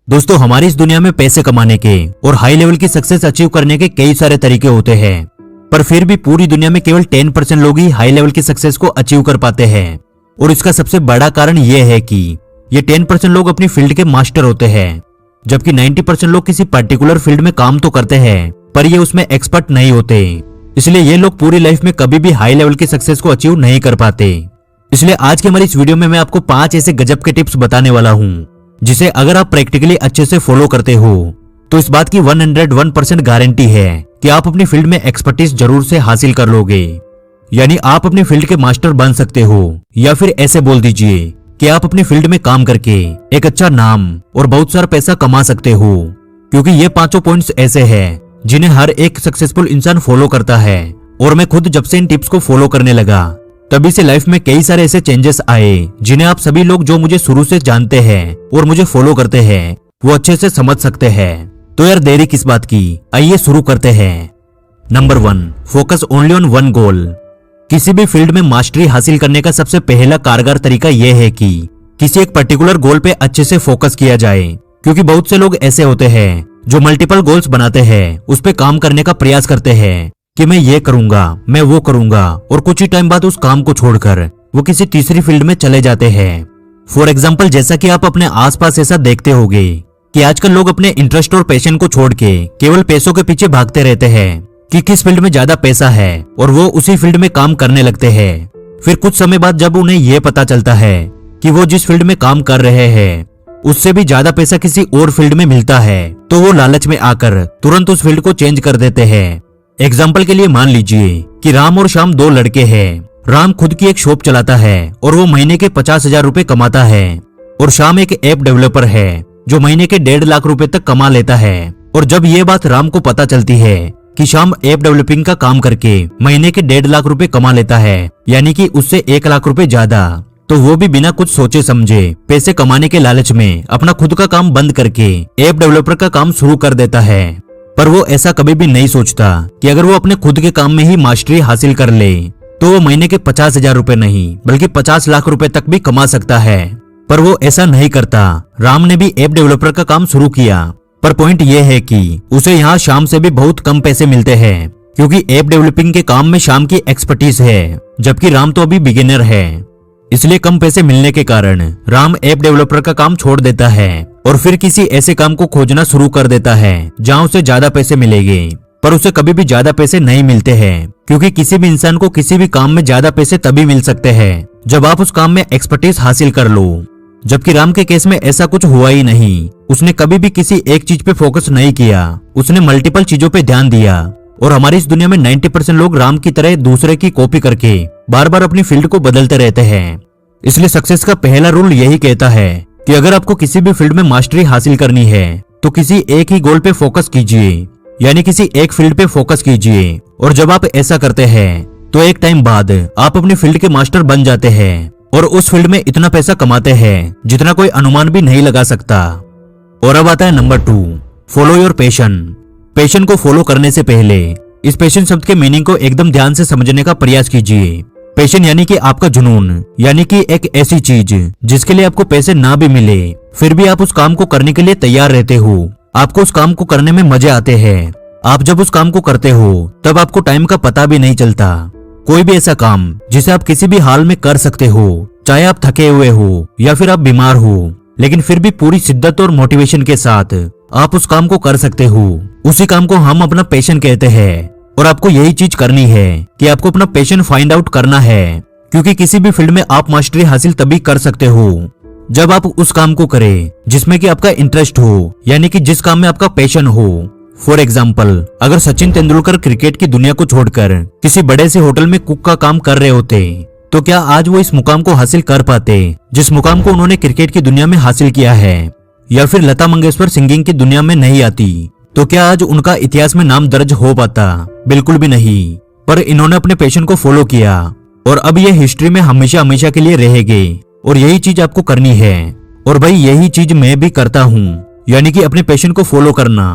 दोस्तों हमारी इस दुनिया में पैसे कमाने के और हाई लेवल की सक्सेस अचीव करने के कई सारे तरीके होते हैं, पर फिर भी पूरी दुनिया में केवल 10% लोग ही हाई लेवल की सक्सेस को अचीव कर पाते हैं। और इसका सबसे बड़ा कारण यह है कि ये 10% लोग अपनी फील्ड के मास्टर होते हैं, जबकि 90% लोग किसी पर्टिकुलर फील्ड में काम तो करते हैं पर ये उसमें एक्सपर्ट नहीं होते। इसलिए ये लोग पूरी लाइफ में कभी भी हाई लेवल की सक्सेस को अचीव नहीं कर पाते। इसलिए आज की हमारी इस वीडियो में मैं आपको 5 ऐसे गजब के टिप्स बताने वाला हूँ, जिसे अगर आप प्रैक्टिकली अच्छे से फॉलो करते हो तो इस बात की 101% गारंटी है कि आप अपनी फील्ड में एक्सपर्टीज जरूर से हासिल कर लोगे। यानी आप अपनी फील्ड के मास्टर बन सकते हो, या फिर ऐसे बोल दीजिए कि आप अपनी फील्ड में काम करके एक अच्छा नाम और बहुत सारा पैसा कमा सकते हो। क्योंकि ये 5 पॉइंट्स ऐसे हैं जिन्हें हर एक सक्सेसफुल इंसान फॉलो करता है, और मैं खुद जब से इन टिप्स को फॉलो करने लगा तभी से लाइफ में कई सारे ऐसे चेंजेस आए जिन्हें आप सभी लोग जो मुझे शुरू से जानते हैं और मुझे फॉलो करते हैं वो अच्छे से समझ सकते हैं। तो यार देरी किस बात की, आइए शुरू करते हैं। Number 1, focus only on one goal. किसी भी फील्ड में मास्टरी हासिल करने का सबसे पहला कारगर तरीका यह है कि किसी एक पर्टिकुलर गोल पे अच्छे से फोकस किया जाए। क्योंकि बहुत से लोग ऐसे होते हैं जो मल्टीपल गोल्स बनाते हैं, उस पे काम करने का प्रयास करते हैं कि मैं ये करूंगा, मैं वो करूंगा, और कुछ ही टाइम बाद उस काम को छोड़कर वो किसी तीसरी फील्ड में चले जाते हैं। फॉर एग्जाम्पल, जैसा कि आप अपने आसपास ऐसा देखते होंगे कि आजकल लोग अपने इंटरेस्ट और पैशन को छोड़ के केवल पैसों के पीछे भागते रहते हैं कि किस फील्ड में ज्यादा पैसा है और वो उसी फील्ड में काम करने लगते हैं। फिर कुछ समय बाद जब उन्हें ये पता चलता है कि वो जिस फील्ड में काम कर रहे हैं उससे भी ज्यादा पैसा किसी और फील्ड में मिलता है, तो वो लालच में आकर तुरंत उस फील्ड को चेंज कर देते हैं। एग्जाम्पल के लिए मान लीजिए कि राम और श्याम 2 लड़के हैं। राम खुद की एक शॉप चलाता है और वो महीने के 50,000 रुपए कमाता है, और श्याम एक ऐप डेवलपर है जो महीने के 1.5 लाख रुपए तक कमा लेता है। और जब ये बात राम को पता चलती है कि श्याम ऐप डेवलपिंग का काम करके महीने के 1.5 लाख रुपए कमा लेता है, यानी कि उससे 1 लाख रुपए ज्यादा, तो वो भी बिना कुछ सोचे समझे पैसे कमाने के लालच में अपना खुद का काम बंद करके ऐप डेवलपर का काम शुरू कर देता है। पर वो ऐसा कभी भी नहीं सोचता कि अगर वो अपने खुद के काम में ही मास्टरी हासिल कर ले तो वो महीने के 50,000 रुपए नहीं बल्कि 50 लाख रुपए तक भी कमा सकता है। पर वो ऐसा नहीं करता। राम ने भी ऐप डेवलपर का काम शुरू किया, पर पॉइंट ये है कि उसे यहाँ श्याम से भी बहुत कम पैसे मिलते हैं, क्योंकि ऐप डेवलपिंग के काम में श्याम की एक्सपर्टीज है, जबकि राम तो अभी बिगिनर है। इसलिए कम पैसे मिलने के कारण राम ऐप डेवलपर का काम छोड़ देता है और फिर किसी ऐसे काम को खोजना शुरू कर देता है जहां उसे ज्यादा पैसे मिलेंगे। पर उसे कभी भी ज्यादा पैसे नहीं मिलते हैं, क्योंकि किसी भी इंसान को किसी भी काम में ज्यादा पैसे तभी मिल सकते हैं जब आप उस काम में एक्सपर्टीज हासिल कर लो। जबकि राम के केस में ऐसा कुछ हुआ ही नहीं। उसने कभी भी किसी एक चीज पे फोकस नहीं किया, उसने मल्टीपल चीजों पे ध्यान दिया। और हमारी इस दुनिया में 90% लोग राम की तरह दूसरे की कॉपी करके बार बार अपनी फील्ड को बदलते रहते हैं। इसलिए सक्सेस का पहला रूल यही कहता है कि अगर आपको किसी भी फील्ड में मास्टरी हासिल करनी है तो किसी एक ही गोल पे फोकस कीजिए, यानी किसी एक फील्ड पे फोकस कीजिए। और जब आप ऐसा करते हैं तो एक टाइम बाद आप अपनी फील्ड के मास्टर बन जाते हैं और उस फील्ड में इतना पैसा कमाते हैं जितना कोई अनुमान भी नहीं लगा सकता। और अब आता है number 2, follow your passion. Passion को फॉलो करने से पहले इस पैशन शब्द के मीनिंग को एकदम ध्यान से समझने का प्रयास कीजिए। पैशन यानी कि आपका जुनून, यानी कि एक ऐसी चीज जिसके लिए आपको पैसे ना भी मिले फिर भी आप उस काम को करने के लिए तैयार रहते हो। आपको उस काम को करने में मजे आते हैं। आप जब उस काम को करते हो तब आपको टाइम का पता भी नहीं चलता। कोई भी ऐसा काम जिसे आप किसी भी हाल में कर सकते हो, चाहे आप थके हुए हो या फिर आप बीमार हो, लेकिन फिर भी पूरी शिद्दत और मोटिवेशन के साथ आप उस काम को कर सकते हो, उसी काम को हम अपना पैशन कहते हैं। और आपको यही चीज करनी है कि आपको अपना पैशन फाइंड आउट करना है, क्योंकि किसी भी फील्ड में आप मास्टरी हासिल तभी कर सकते हो जब आप उस काम को करें जिसमें कि आपका इंटरेस्ट हो, यानी कि जिस काम में आपका पैशन हो। फॉर एग्जाम्पल, अगर सचिन तेंदुलकर क्रिकेट की दुनिया को छोड़कर किसी बड़े से होटल में कुक का काम कर रहे होते तो क्या आज वो इस मुकाम को हासिल कर पाते जिस मुकाम को उन्होंने क्रिकेट की दुनिया में हासिल किया है? या फिर लता मंगेशकर सिंगिंग की दुनिया में नहीं आती तो क्या आज उनका इतिहास में नाम दर्ज हो पाता? बिल्कुल भी नहीं। पर इन्होंने अपने पैशन को फॉलो किया और अब ये हिस्ट्री में हमेशा हमेशा के लिए रहेंगे। और यही चीज आपको करनी है। और भाई यही चीज मैं भी करता हूँ, यानी कि अपने पैशन को फॉलो करना।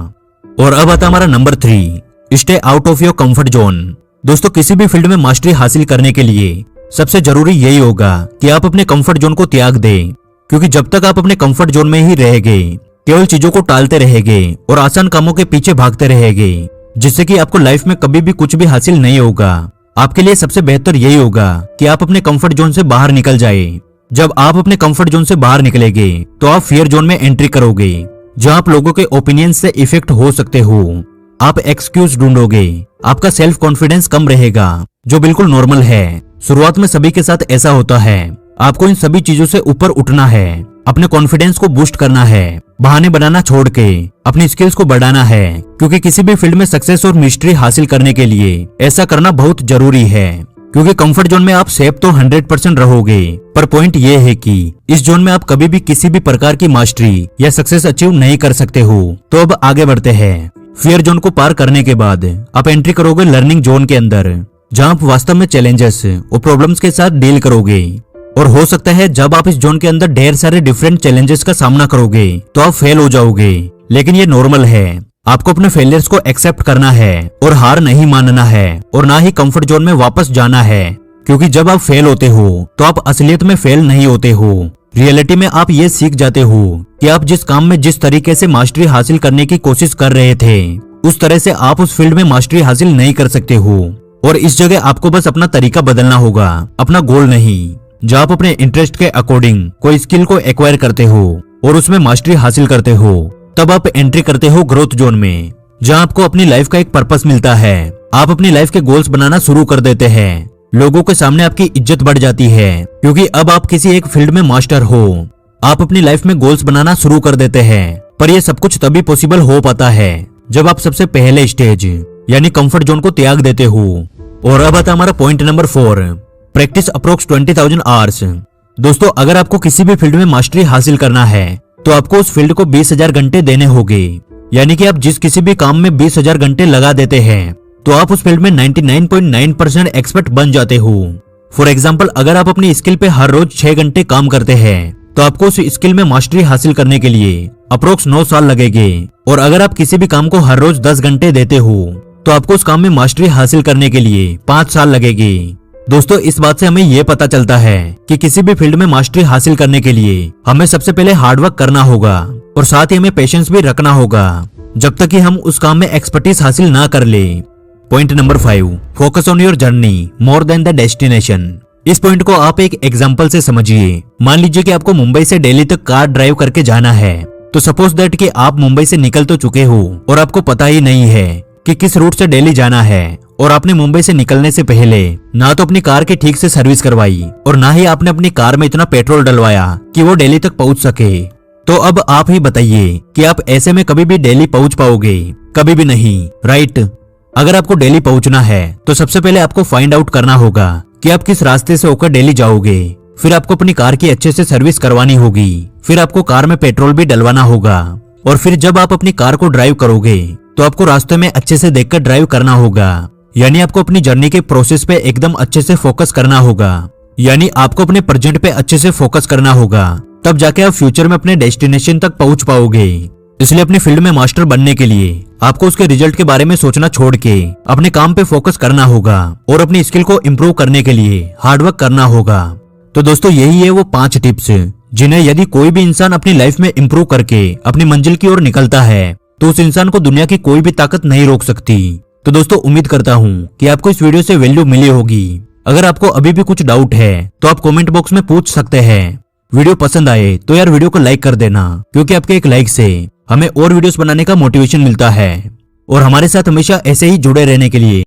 और अब आता हमारा number 3, stay out of your comfort zone. दोस्तों किसी भी फील्ड में मास्टरी हासिल करने के लिए सबसे जरूरी यही होगा कि आप अपने कंफर्ट जोन को त्याग दें, क्योंकि जब तक आप अपने कंफर्ट जोन में ही रहेंगे केवल चीजों को टालते रहेंगे और आसान कामों के पीछे भागते रहेंगे, जिससे कि आपको लाइफ में कभी भी कुछ भी हासिल नहीं होगा। आपके लिए सबसे बेहतर यही होगा कि आप अपने कंफर्ट जोन से बाहर निकल जाए। जब आप अपने कंफर्ट जोन से बाहर निकलेंगे तो आप फियर जोन में एंट्री करोगे, जहां आप लोगों के ओपिनियन से इफेक्ट हो सकते हो। आप एक्सक्यूज ढूंढोगे, आपका सेल्फ कॉन्फिडेंस कम रहेगा, जो बिल्कुल नॉर्मल है। शुरुआत में सभी के साथ ऐसा होता है। आपको इन सभी चीजों से ऊपर उठना है, अपने कॉन्फिडेंस को बूस्ट करना है, बहाने बनाना छोड़ के अपनी स्किल्स को बढ़ाना है, क्योंकि किसी भी फील्ड में सक्सेस और मिस्ट्री हासिल करने के लिए ऐसा करना बहुत जरूरी है। क्योंकि कंफर्ट जोन में आप सेफ तो 100% रहोगे, पर पॉइंट ये है कि इस जोन में आप कभी भी किसी भी प्रकार की मास्टरी या सक्सेस अचीव नहीं कर सकते हो। तो अब आगे बढ़ते हैं। फियर जोन को पार करने के बाद आप एंट्री करोगे लर्निंग जोन के अंदर, जहां आप वास्तव में चैलेंजेस और प्रॉब्लम्स के साथ डील करोगे। और हो सकता है जब आप इस जोन के अंदर ढेर सारे डिफरेंट चैलेंजेस का सामना करोगे तो आप फेल हो जाओगे, लेकिन ये नॉर्मल है। आपको अपने फेलियर्स को एक्सेप्ट करना है और हार नहीं मानना है, और ना ही कंफर्ट जोन में वापस जाना है। क्योंकि जब आप फेल होते हो तो आप असलियत में फेल नहीं होते हो। रियलिटी में आप ये सीख जाते हो कि आप जिस काम में जिस तरीके से मास्टरी हासिल करने की कोशिश कर रहे थे, उस तरह से आप उस फील्ड में मास्टरी हासिल नहीं कर सकते हो। और इस जगह आपको बस अपना तरीका बदलना होगा, अपना गोल नहीं। जब आप अपने इंटरेस्ट के अकॉर्डिंग कोई स्किल को एक्वायर करते हो और उसमें मास्टरी हासिल करते हो, तब आप एंट्री करते हो ग्रोथ जोन में, जहां आपको अपनी लाइफ का एक पर्पस मिलता है। आप अपनी लाइफ के गोल्स बनाना शुरू कर देते हैं। लोगों के सामने आपकी इज्जत बढ़ जाती है, क्योंकि अब आप किसी एक फील्ड में मास्टर हो। आप अपनी लाइफ में गोल्स बनाना शुरू कर देते हैं, पर यह सब कुछ तभी पॉसिबल हो पाता है जब आप सबसे पहले स्टेज यानी कंफर्ट जोन को त्याग देते हो। और अब आता हमारा point number 4, practice approx 20,000 hours. दोस्तों, अगर आपको किसी भी फील्ड में मास्टरी हासिल करना है तो आपको उस फील्ड को 20,000 घंटे देने होंगे। यानी कि आप जिस किसी भी काम में 20,000 घंटे लगा देते हैं तो आप उस फील्ड में 99.9% एक्सपर्ट बन जाते हो। फॉर एग्जाम्पल, अगर आप अपनी स्किल पे हर रोज 6 घंटे काम करते हैं तो आपको उस स्किल में मास्टरी हासिल करने के लिए अप्रोक्स 9 साल लगेंगे। और अगर आप किसी भी काम को हर रोज 10 घंटे देते हो तो आपको उस काम में मास्टरी हासिल करने के लिए 5 साल लगेंगे। दोस्तों, इस बात से हमें यह पता चलता है कि किसी भी फील्ड में मास्टरी हासिल करने के लिए हमें सबसे पहले हार्डवर्क करना होगा, और साथ ही हमें पेशेंस भी रखना होगा जब तक कि हम उस काम में एक्सपर्टीज हासिल ना कर ले। Point number 5, focus on your journey more than the destination. इस पॉइंट को आप एक एग्जांपल से समझिए। मान लीजिए कि आपको मुंबई से दिल्ली तक कार ड्राइव करके जाना है। तो सपोज दैट कि आप मुंबई से निकल तो चुके हो और आपको पता ही नहीं है कि किस रूट से दिल्ली जाना है, और आपने मुंबई से निकलने से पहले ना तो अपनी कार की ठीक से सर्विस करवाई और ना ही आपने अपनी कार में इतना पेट्रोल डलवाया कि वो दिल्ली तक पहुंच सके। तो अब आप ही बताइए कि आप ऐसे में कभी भी दिल्ली पहुंच पाओगे? कभी भी नहीं, राइट? अगर आपको दिल्ली पहुंचना है तो सबसे पहले आपको फाइंड आउट करना होगा कि आप किस रास्ते से होकर दिल्ली जाओगे। फिर आपको अपनी कार की अच्छे से सर्विस करवानी होगी। फिर आपको कार में पेट्रोल भी डलवाना होगा। और फिर जब आप अपनी कार को ड्राइव करोगे तो आपको रास्ते में अच्छे से देखकर ड्राइव करना होगा। यानी आपको अपनी जर्नी के प्रोसेस पे एकदम अच्छे से फोकस करना होगा। यानी आपको अपने प्रेजेंट पे अच्छे से फोकस करना होगा, तब जाके आप फ्यूचर में अपने डेस्टिनेशन तक पहुंच पाओगे। इसलिए अपने फील्ड में मास्टर बनने के लिए आपको उसके रिजल्ट के बारे में सोचना छोड़ के अपने काम पे फोकस करना होगा और अपनी स्किल को इम्प्रूव करने के लिए हार्डवर्क करना होगा। तो दोस्तों, यही है वो 5 टिप्स जिन्हें यदि कोई भी इंसान अपनी लाइफ में इम्प्रूव करके अपनी मंजिल की ओर निकलता है तो उस इंसान को दुनिया की कोई भी ताकत नहीं रोक सकती। तो दोस्तों, उम्मीद करता हूँ कि आपको इस वीडियो से वैल्यू मिली होगी। अगर आपको अभी भी कुछ डाउट है तो आप कमेंट बॉक्स में पूछ सकते हैं। वीडियो पसंद आए तो यार वीडियो को लाइक कर देना, क्योंकि आपके एक लाइक से हमें और वीडियोस बनाने का मोटिवेशन मिलता है। और हमारे साथ हमेशा ऐसे ही जुड़े रहने के लिए